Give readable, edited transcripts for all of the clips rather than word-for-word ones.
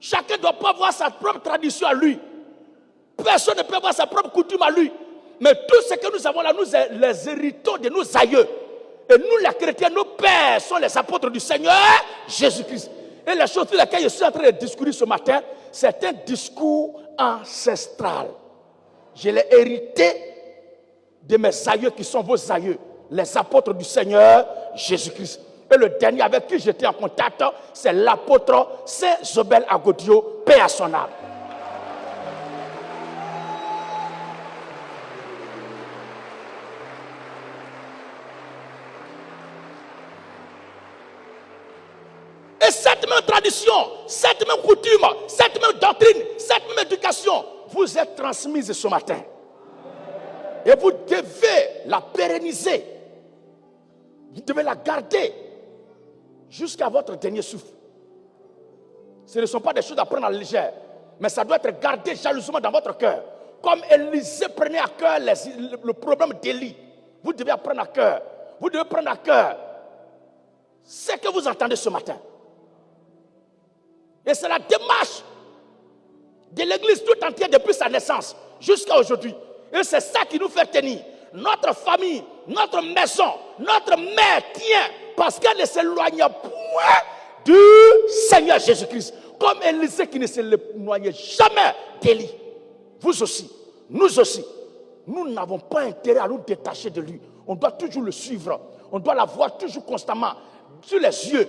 Chacun doit pas avoir sa propre tradition à lui. Personne ne peut avoir sa propre coutume à lui. Mais tout ce que nous avons là, nous les héritons de nos aïeux. Et nous, les chrétiens, nos pères sont les apôtres du Seigneur Jésus-Christ. Et la chose sur laquelle je suis en train de discuter ce matin, c'est un discours ancestral. Je l'ai hérité de mes aïeux qui sont vos aïeux, les apôtres du Seigneur Jésus-Christ. Et le dernier avec qui j'étais en contact, c'est l'apôtre Saint Zobel Agodio, paix à son âme. Et cette même tradition, cette même coutume, cette même doctrine, cette même éducation vous est transmise ce matin. Et vous devez la pérenniser. Vous devez la garder jusqu'à votre dernier souffle. Ce ne sont pas des choses à prendre à la légère, mais ça doit être gardé jalousement dans votre cœur. Comme Élisée prenait à cœur le problème d'Élie, vous devez prendre à cœur. Vous devez prendre à cœur ce que vous entendez ce matin. Et c'est la démarche de l'Église tout entière depuis sa naissance jusqu'à aujourd'hui. Et c'est ça qui nous fait tenir. Notre famille, notre maison, notre mère tient parce qu'elle ne s'éloigne point du Seigneur Jésus-Christ. Comme Élisée qui ne s'éloignait jamais d'Élie. Vous aussi, nous aussi, nous n'avons pas intérêt à nous détacher de lui. On doit toujours le suivre. On doit l'avoir toujours constamment sur les yeux.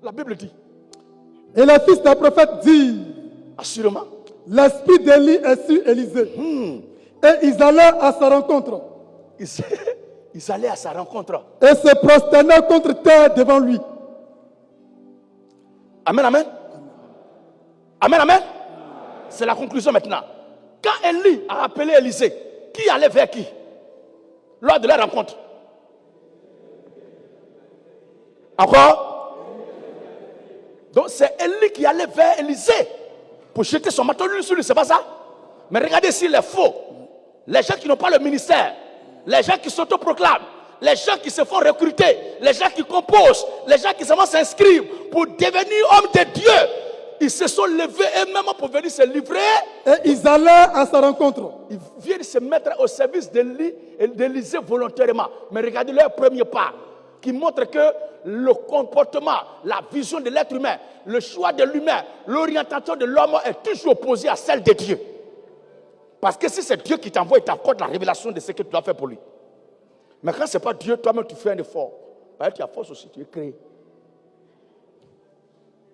La Bible dit. Et les fils des prophètes disent. Assurément. L'esprit d'Élie est sur Élisée. Et ils allaient à sa rencontre. Ils allaient à sa rencontre. Et se prosternaient contre terre devant lui. Amen, amen. Amen, amen. C'est la conclusion maintenant. Quand Élie a appelé Élisée, qui allait vers qui? Lors de la rencontre. Encore? Donc c'est Élie qui allait vers Élisée pour jeter son marteau sur lui, c'est pas ça? Mais regardez s'il est faux. Les gens qui n'ont pas le ministère, les gens qui s'autoproclament, les gens qui se font recruter, les gens qui composent, les gens qui vont s'inscrire pour devenir hommes de Dieu, ils se sont levés eux-mêmes pour venir se livrer. Et ils allaient à sa rencontre. Ils viennent se mettre au service d'Élisée volontairement. Mais regardez leur premier pas, qui montre que le comportement, la vision de l'être humain, le choix de l'humain, l'orientation de l'homme est toujours opposée à celle de Dieu. Parce que si c'est Dieu qui t'envoie, il t'accorde la révélation de ce que tu dois faire pour lui. Mais quand ce n'est pas Dieu, toi-même tu fais un effort. Parce que tu as force aussi, tu es créé.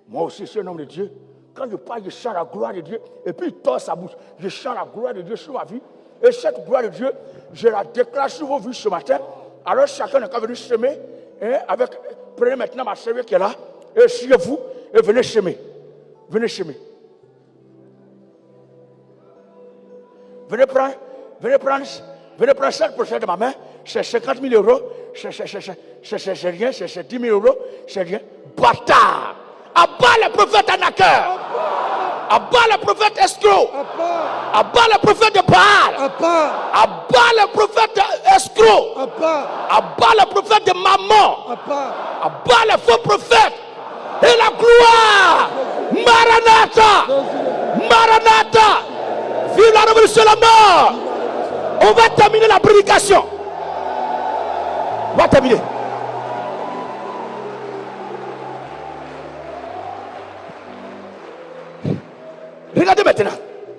Moi aussi, je suis un homme de Dieu. Quand je parle, je chante la gloire de Dieu. Et puis il tord sa bouche. Je chante la gloire de Dieu sur ma vie. Et cette gloire de Dieu, je la déclare sur vos vies ce matin. Alors chacun n'a qu'à venir semer. Prenez maintenant ma serviette qui est là. Et suivez-vous. Et venez semer. Venez semer. Venez prendre chaque prochaine de ma main. C'est 50 000 euros. C'est rien. C'est 10 000 euros. C'est rien. Bâtard. Abat le prophète Anaker. Abat le prophète escroc. Abat le prophète de Baal. Abat le prophète escroc. Abat le prophète de Maman. Abat le faux prophète. Et la gloire. Maranatha. Maranatha. Vive la révolution de la mort. On va terminer la prédication. On va terminer. Regardez maintenant.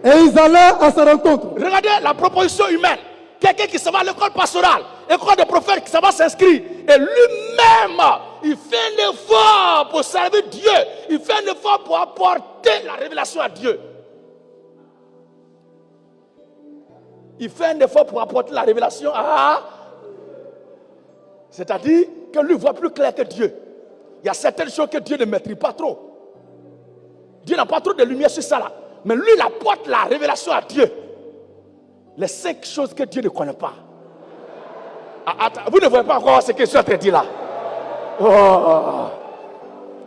Et ils allaient à sa rencontre. Regardez la proposition humaine. Quelqu'un qui s'en va à l'école pastorale, école de prophètes qui s'en va s'inscrire. Et lui-même, il fait un effort pour servir Dieu. Il fait un effort pour apporter la révélation à Dieu. Il fait un effort pour apporter la révélation à... C'est-à-dire que lui voit plus clair que Dieu. Il y a certaines choses que Dieu ne maîtrise pas trop. Dieu n'a pas trop de lumière sur ça là. Mais lui, il apporte la révélation à Dieu. Les 5 choses que Dieu ne connaît pas. Vous ne voyez pas encore ce que je suis en train de dire là. Oh.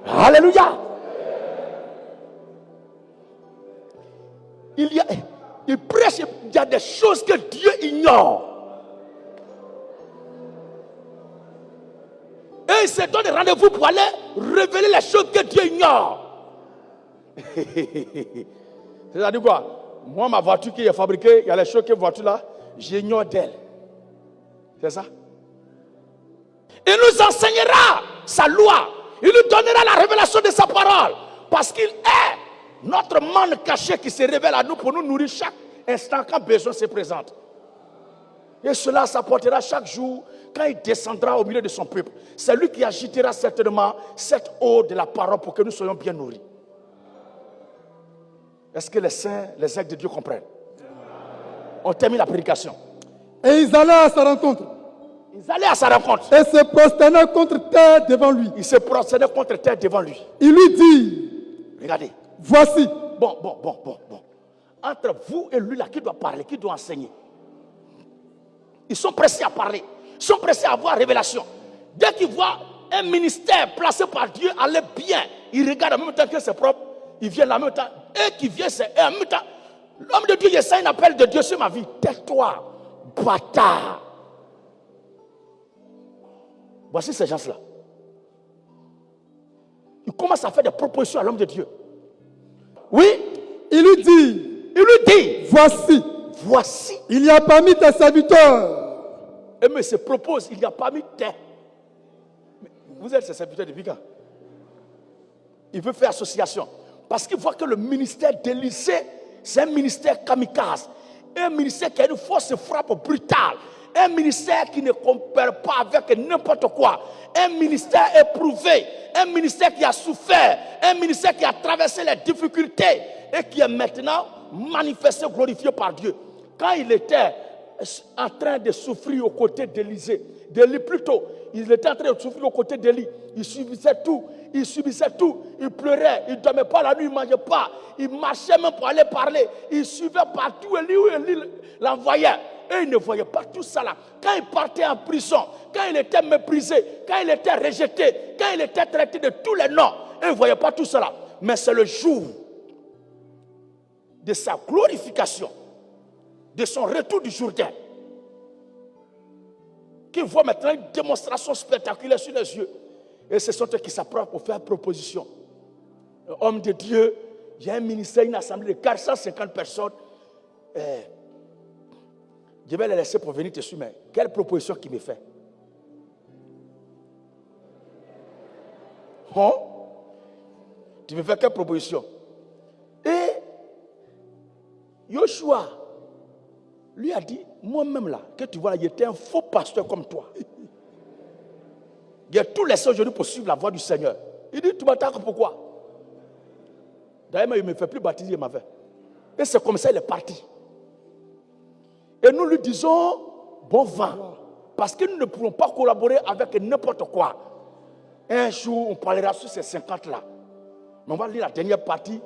Alléluia. Il prêche, il y a des choses que Dieu ignore. Et il se donne rendez-vous pour aller révéler les choses que Dieu ignore. C'est-à-dire quoi? Moi, ma voiture qui est fabriquée, il y a les choses que voiture là, j'ignore d'elle. C'est ça? Il nous enseignera sa loi. Il nous donnera la révélation de sa parole. Parce qu'il est notre manne caché qui se révèle à nous pour nous nourrir chaque instant quand besoin se présente. Et cela s'apportera chaque jour quand il descendra au milieu de son peuple. C'est lui qui agitera certainement cette eau de la parole pour que nous soyons bien nourris. Est-ce que les saints, les aigles de Dieu comprennent? On termine la prédication. Et ils allaient à sa rencontre. Ils allaient à sa rencontre. Et se prosternaient contre terre devant lui. Ils se prosternaient contre terre devant lui. Il lui dit, regardez. Voici. Bon. Entre vous et lui là, qui doit parler, qui doit enseigner? Ils sont pressés à parler. Ils sont pressés à avoir révélation. Dès qu'ils voient un ministère placé par Dieu aller bien, ils regardent en même temps que c'est propre. Ils viennent en même temps. Et qui vient, c'est en même temps. L'homme de Dieu, il essaie un appel de Dieu sur ma vie. Tais-toi, bâtard. Voici ces gens-là. Ils commencent à faire des propositions à l'homme de Dieu. Oui, il lui dit, voici, il y a parmi tes serviteurs. Et mais se propose, il y a parmi tes. Vous êtes ses serviteurs depuis quand? Il veut faire association. Parce qu'il voit que le ministère d'Élysée, c'est un ministère kamikaze. Un ministère qui a une force de frappe brutale. Un ministère qui ne compare pas avec n'importe quoi. Un ministère éprouvé. Un ministère qui a souffert. Un ministère qui a traversé les difficultés. Et qui est maintenant manifesté, glorifié par Dieu. Quand il était en train de souffrir aux côtés d'Élysée, il était en train de souffrir aux côtés d'Élie. Il subissait tout. Il pleurait. Il ne dormait pas la nuit, il ne mangeait pas. Il marchait même pour aller parler. Il suivait partout Élie où Élie l'envoyait. Et il ne voyait pas tout ça là. Quand il partait en prison, quand il était méprisé, quand il était rejeté, quand il était traité de tous les noms, il ne voyait pas tout ça là. Mais c'est le jour de sa glorification, de son retour du Jourdain, qu'il voit maintenant une démonstration spectaculaire sur les yeux. Et ce sont eux qui s'approchent pour faire proposition. Homme de Dieu, il y a un ministère, une assemblée de 450 personnes. Je vais les laisser pour venir te suivre. Mais quelle proposition qu'il me fait? Tu me fais quelle proposition? Et Joshua lui a dit, moi-même là, que tu vois là, j'étais un faux pasteur comme toi. Il a tout laissé aujourd'hui pour suivre la voie du Seigneur. Il dit, tu m'attaques pourquoi? D'ailleurs, il ne me fait plus baptiser, il m'a fait. Et c'est comme ça il est parti. Et nous lui disons, bon vent. Parce que nous ne pouvons pas collaborer avec n'importe quoi. Un jour, on parlera sur ces 50 là. Mais on va lire la dernière partie